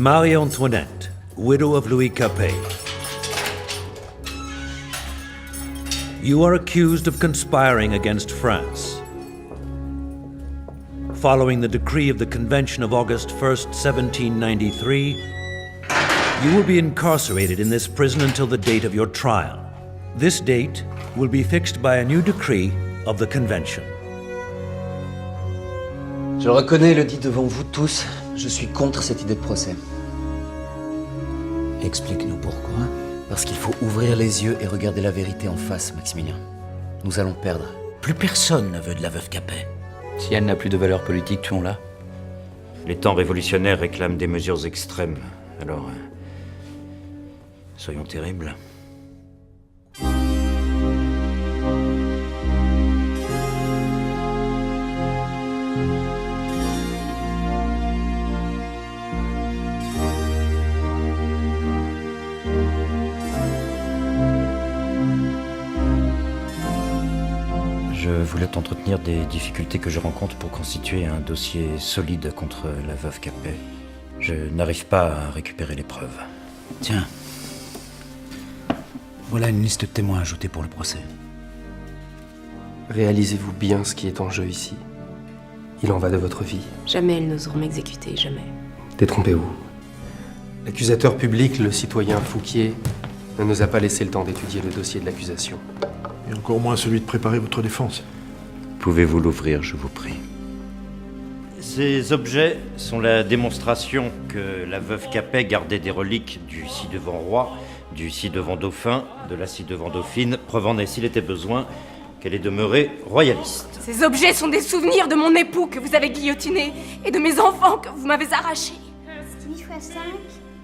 Marie-Antoinette, widow of Louis Capet. You are accused of conspiring against France. Following the decree of the Convention of August 1st, 1793, you will be incarcerated in this prison until the date of your trial. This date will be fixed by a new decree of the Convention. Je le reconnais et le dis devant vous tous, je suis contre cette idée de procès. Explique-nous pourquoi. Parce qu'il faut ouvrir les yeux et regarder la vérité en face, Maximilien. Nous allons perdre. Plus personne ne veut de la veuve Capet. Si elle n'a plus de valeur politique, tuons-la. Les temps révolutionnaires réclament des mesures extrêmes. Alors, soyons terribles. Je voulais t'entretenir des difficultés que je rencontre pour constituer un dossier solide contre la veuve Capet. Je n'arrive pas à récupérer les preuves. Tiens. Voilà une liste de témoins ajoutés pour le procès. Réalisez-vous bien ce qui est en jeu ici. Il en va de votre vie. Jamais elles n'oseront m'exécuter, jamais. Détrompez-vous. L'accusateur public, le citoyen Fouquier, ne nous a pas laissé le temps d'étudier le dossier de l'accusation. Et encore moins celui de préparer votre défense. Pouvez-vous l'ouvrir, je vous prie? Ces objets sont la démonstration que la veuve Capet gardait des reliques du ci-devant roi, du ci-devant dauphin, de la ci-devant dauphine, prouvant, s'il était besoin, qu'elle est demeurée royaliste. Ces objets sont des souvenirs de mon époux que vous avez guillotiné et de mes enfants que vous m'avez arrachés. 8 x 5,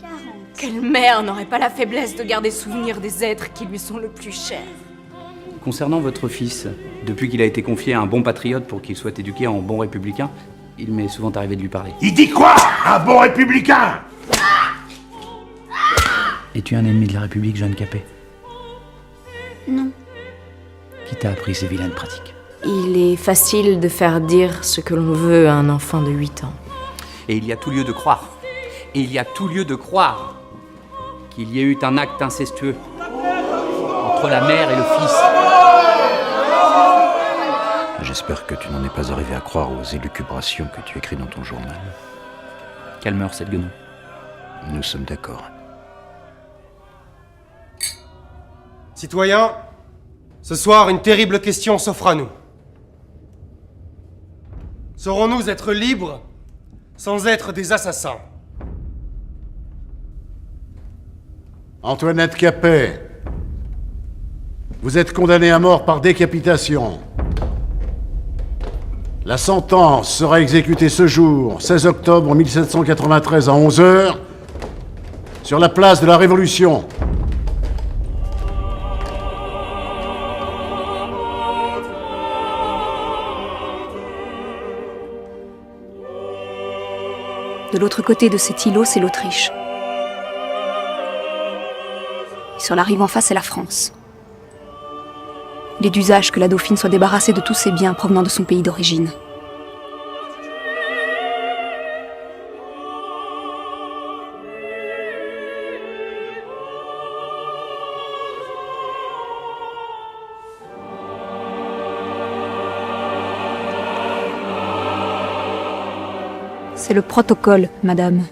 40. Quelle mère n'aurait pas la faiblesse de garder souvenir des êtres qui lui sont le plus chers? Concernant votre fils, depuis qu'il a été confié à un bon patriote pour qu'il soit éduqué en bon républicain, il m'est souvent arrivé de lui parler. Il dit quoi? Un bon républicain? Es-tu un ennemi de la République, Jeanne Capet? Non. Qui t'a appris ces vilaines pratiques? Il est facile de faire dire ce que l'on veut à un enfant de 8 ans. Et il y a tout lieu de croire. Et il y a tout lieu de croire qu'il y ait eu un acte incestueux entre la mère et le fils. J'espère que tu n'en es pas arrivé à croire aux élucubrations que tu écris dans ton journal. Calmeur, cette guenon. Nous sommes d'accord. Citoyens, ce soir, une terrible question s'offre à nous. Saurons-nous être libres sans être des assassins? Antoinette Capet, vous êtes condamnée à mort par décapitation. La sentence sera exécutée ce jour, 16 octobre 1793 à 11h, sur la place de la Révolution. De l'autre côté de cet îlot, c'est l'Autriche. Et sur la rive en face, c'est la France. Il est d'usage que la dauphine soit débarrassée de tous ses biens provenant de son pays d'origine. C'est le protocole, madame.